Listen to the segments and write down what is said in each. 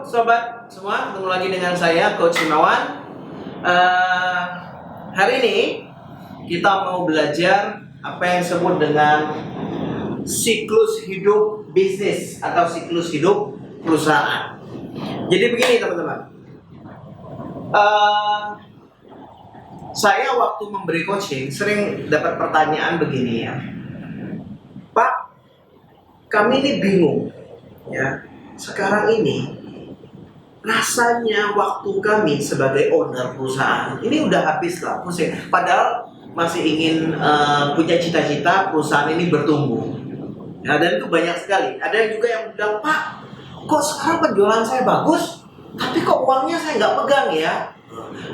sobat semua, ketemu lagi dengan saya Coach Himawan. Hari ini kita mau belajar apa yang disebut dengan siklus hidup bisnis atau siklus hidup perusahaan. Jadi begini teman-teman, saya waktu memberi coaching sering dapat pertanyaan begini ya, Pak, kami ini bingung ya, sekarang ini rasanya waktu kami sebagai owner perusahaan ini udah habis lah, pusing. Padahal masih ingin punya cita-cita perusahaan ini bertumbuh. Nah, dan itu banyak sekali. Ada yang juga yang bilang, Pak, kok sekarang penjualan saya bagus, tapi kok uangnya saya nggak pegang ya.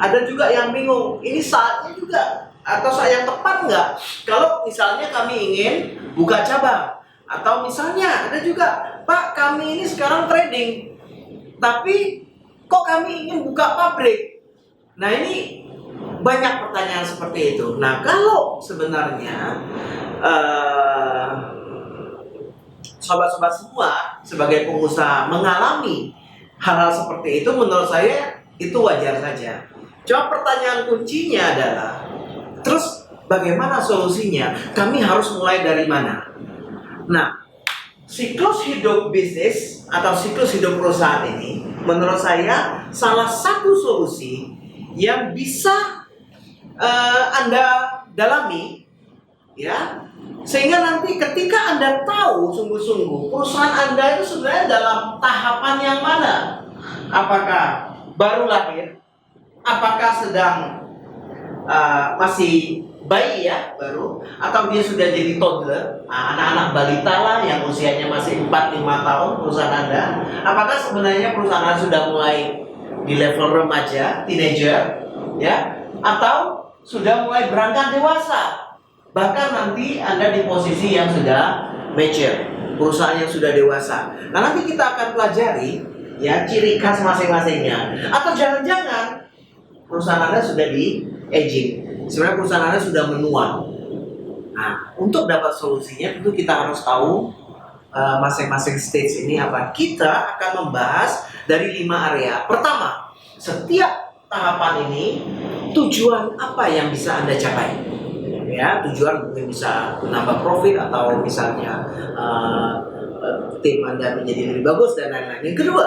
Ada juga yang bingung, ini saatnya juga atau saat yang tepat nggak? Kalau misalnya kami ingin buka cabang, atau misalnya ada juga, Pak, kami ini sekarang trading, tapi kok kami ingin buka pabrik. Nah, ini banyak pertanyaan seperti itu. Nah, kalau sebenarnya sobat-sobat semua sebagai pengusaha mengalami hal-hal seperti itu, menurut saya itu wajar saja. Cuma pertanyaan kuncinya adalah, terus bagaimana solusinya? Kami harus mulai dari mana? Nah, siklus hidup bisnis atau siklus hidup perusahaan ini menurut saya salah satu solusi yang bisa Anda dalami ya, sehingga nanti ketika Anda tahu sungguh-sungguh perusahaan Anda itu sebenarnya dalam tahapan yang mana, apakah baru lahir, apakah sedang masih bayi ya, baru, atau dia sudah jadi toddler, anak-anak balita lah yang usianya masih 4-5 tahun perusahaan Anda. Apakah sebenarnya perusahaan Anda sudah mulai di level remaja, teenager ya, atau sudah mulai berangkat dewasa, bahkan nanti Anda di posisi yang sudah mature, perusahaan yang sudah dewasa. Nah, nanti kita akan pelajari ya ciri khas masing-masingnya. Atau jangan-jangan perusahaan Anda sudah di aging, sebenarnya perusahaan Anda sudah menua. Nah, untuk dapat solusinya tentu kita harus tahu masing-masing stage ini apa. Kita akan membahas dari 5 area. Pertama, setiap tahapan ini tujuan apa yang bisa Anda capai. Ya, tujuan mungkin bisa menambah profit atau misalnya tim Anda menjadi lebih bagus dan lain-lain. Yang kedua,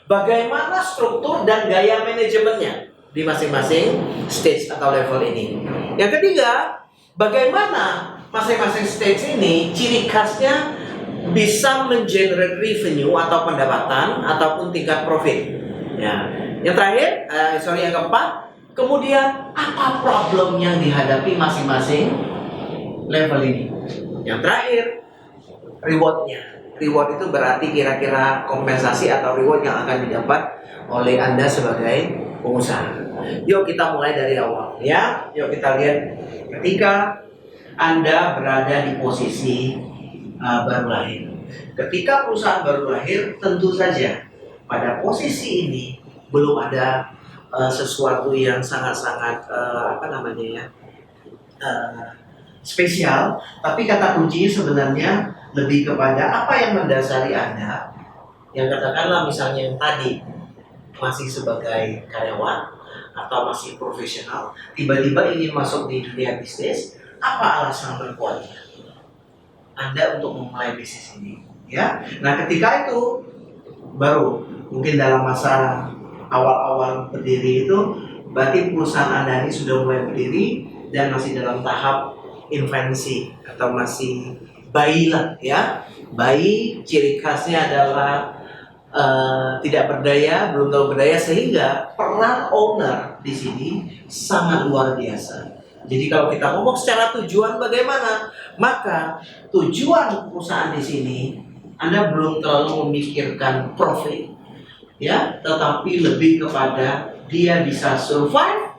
bagaimana struktur dan gaya manajemennya di masing-masing stage atau level ini. Yang ketiga, bagaimana masing-masing stage ini ciri khasnya bisa mengenerate revenue atau pendapatan ataupun tingkat profit. Ya. Yang terakhir, yang keempat, kemudian apa problem yang dihadapi masing-masing level ini. Yang terakhir, rewardnya. Reward itu berarti kira-kira kompensasi atau reward yang akan didapat oleh Anda sebagai pengusaha. Yuk kita mulai dari awal ya. Yuk kita lihat ketika Anda berada di posisi baru lahir. Ketika perusahaan baru lahir, tentu saja pada posisi ini belum ada sesuatu yang sangat-sangat spesial. Tapi kata kuncinya sebenarnya lebih kepada apa yang mendasari Anda. Yang katakanlah misalnya yang tadi masih sebagai karyawan atau masih profesional, tiba-tiba ingin masuk di dunia bisnis, apa alasan terkuatnya Anda untuk memulai bisnis ini? Ya, nah ketika itu baru mungkin dalam masa awal-awal berdiri itu, berarti perusahaan Anda ini sudah mulai berdiri dan masih dalam tahap infansi atau masih bayi lah ya. Bayi ciri khasnya adalah tidak berdaya, belum tahu berdaya, sehingga peran owner di sini sangat luar biasa. Jadi kalau kita ngomong secara tujuan bagaimana, maka tujuan perusahaan di sini Anda belum terlalu memikirkan profit, ya, tetapi lebih kepada dia bisa survive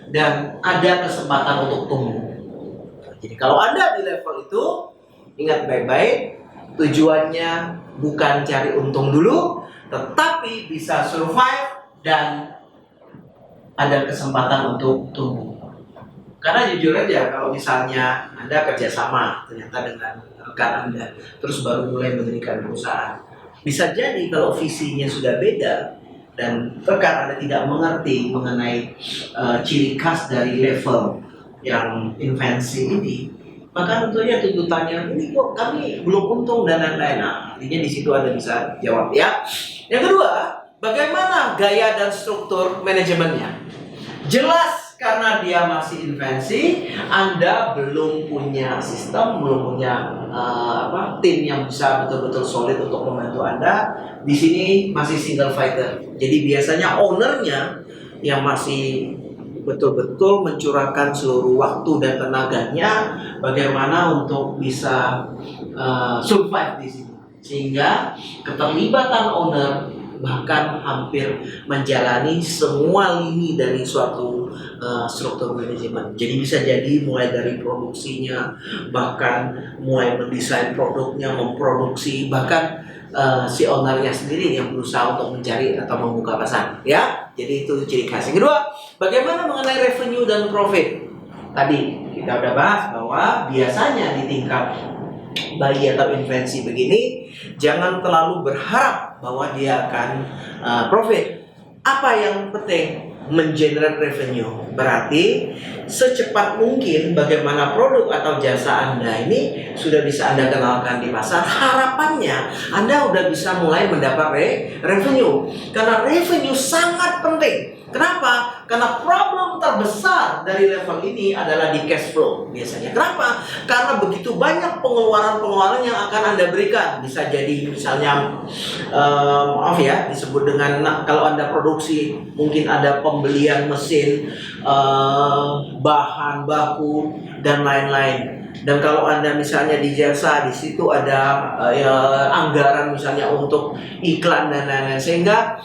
dan ada kesempatan untuk tumbuh. Jadi kalau Anda di level itu, ingat baik-baik, tujuannya bukan cari untung dulu, tetapi bisa survive dan ada kesempatan untuk tumbuh. Karena jujur aja, kalau misalnya Anda kerjasama ternyata dengan rekan Anda, terus baru mulai mendirikan perusahaan, Bisa jadi kalau visinya sudah beda dan rekan Anda tidak mengerti mengenai ciri khas dari level yang invensi ini, maka tentunya tuntutannya ini kok kami belum untung dan lain-lain. Nah, artinya di situ Anda bisa jawab ya. Yang kedua, bagaimana gaya dan struktur manajemennya? Jelas karena dia masih invensi, Anda belum punya sistem, belum punya tim yang bisa betul-betul solid untuk membantu Anda. Di sini masih single fighter. Jadi biasanya ownernya yang masih betul-betul mencurahkan seluruh waktu dan tenaganya bagaimana untuk bisa survive di sini. Sehingga keterlibatan owner bahkan hampir menjalani semua lini dari suatu struktur manajemen. Jadi bisa jadi mulai dari produksinya, bahkan mulai mendesain produknya, memproduksi, bahkan si ownernya sendiri yang berusaha untuk mencari atau membuka pasar. Ya, jadi itu ciri khas. Yang kedua, bagaimana mengenai revenue dan profit? Tadi kita udah bahas bahwa biasanya di tingkat bayi atau invensi begini, jangan terlalu berharap bahwa dia akan profit. Apa yang penting? Mengenerate revenue. Berarti secepat mungkin bagaimana produk atau jasa Anda ini sudah bisa Anda kenalkan di pasar. Harapannya Anda udah bisa mulai mendapat revenue. Karena revenue sangat penting. Kenapa? Karena problem terbesar dari level ini adalah di cash flow biasanya. Kenapa? Karena begitu banyak pengeluaran-pengeluaran yang akan Anda berikan. Bisa jadi misalnya, maaf ya, disebut dengan kalau Anda produksi, mungkin ada pembelian mesin, bahan baku, dan lain-lain. Dan kalau Anda misalnya di jasa, di situ ada anggaran misalnya untuk iklan dan lain-lain. Sehingga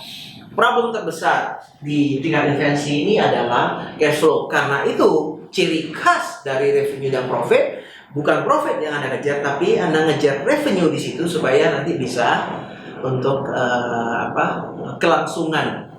problem terbesar di tingkat invensi ini adalah cash flow. Karena itu ciri khas dari revenue dan profit, bukan profit yang Anda kejar, tapi Anda ngejar revenue di situ supaya nanti bisa untuk kelangsungan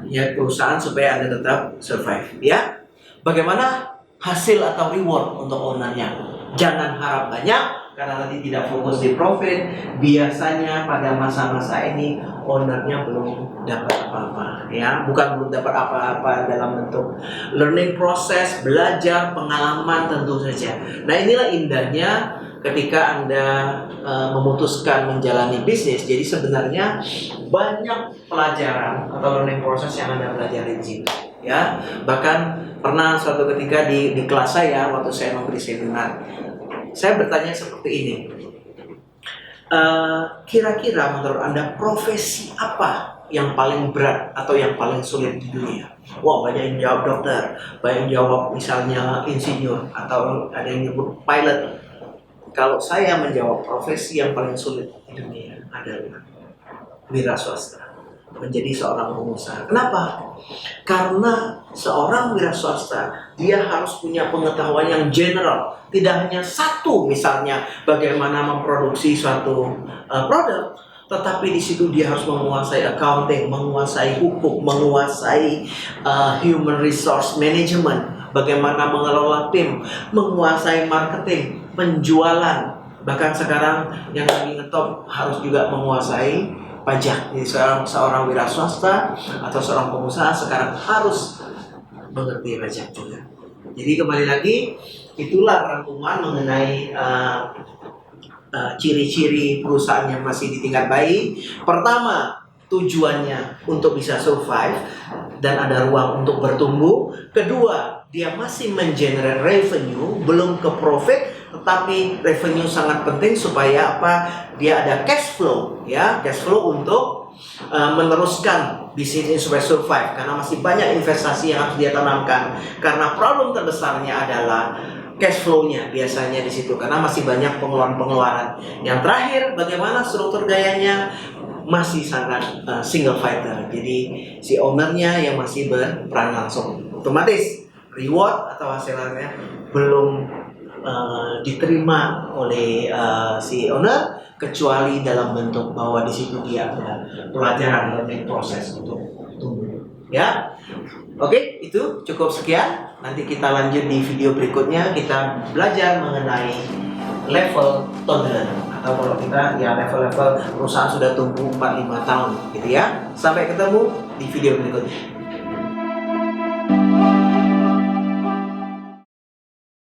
ya perusahaan supaya Anda tetap survive. Ya, bagaimana hasil atau reward untuk ownernya? Jangan harap banyak karena nanti tidak fokus di profit. Biasanya pada masa-masa ini ownernya belum dapat apa-apa, ya, bukan belum dapat apa-apa dalam bentuk learning proses, belajar, pengalaman tentu saja. Nah, inilah indahnya ketika Anda memutuskan menjalani bisnis. Jadi sebenarnya banyak pelajaran atau learning proses yang Anda pelajari di situ, ya. Bahkan pernah suatu ketika di kelas saya waktu saya memberi seminar, saya bertanya seperti ini. Kira-kira menurut Anda profesi apa yang paling berat atau yang paling sulit di dunia? Wah, banyak yang jawab dokter, banyak yang jawab misalnya insinyur, atau ada yang nyebut pilot. Kalau saya menjawab profesi yang paling sulit di dunia adalah wira swasta, menjadi seorang pengusaha. Kenapa? Karena seorang wira swasta dia harus punya pengetahuan yang general, tidak hanya satu, misalnya bagaimana memproduksi suatu produk, tetapi di situ dia harus menguasai accounting, menguasai hukum, menguasai human resource management, bagaimana mengelola tim, menguasai marketing, penjualan, bahkan sekarang yang lagi ngetop harus juga menguasai pajak. Jadi seorang wira swasta atau seorang pengusaha sekarang harus mengerti pajak juga. Jadi kembali lagi, itulah rangkuman mengenai ciri-ciri perusahaan yang masih di tingkat bayi. Pertama, tujuannya untuk bisa survive dan ada ruang untuk bertumbuh. Kedua, dia masih mengenerate revenue, belum ke profit, tetapi revenue sangat penting supaya apa? Dia ada cash flow, ya, cash flow untuk meneruskan bisnis ini supaya survive, karena masih banyak investasi yang harus dia tanamkan. Karena problem terbesarnya adalah cash flow-nya biasanya di situ, karena masih banyak pengeluaran-pengeluaran. Yang terakhir, bagaimana struktur gayanya? Masih sangat single fighter. Jadi si ownernya yang masih berperan langsung, otomatis reward atau hasilnya belum diterima oleh si owner, kecuali dalam bentuk bahwa di situ dia ada pelajaran learning proses untuk tumbuh. Ya, oke, itu cukup sekian. Nanti kita lanjut di video berikutnya, kita belajar mengenai level toddler, atau kalau kita ya level-level perusahaan sudah tumbuh 4-5 tahun gitu ya. Sampai ketemu di video berikutnya.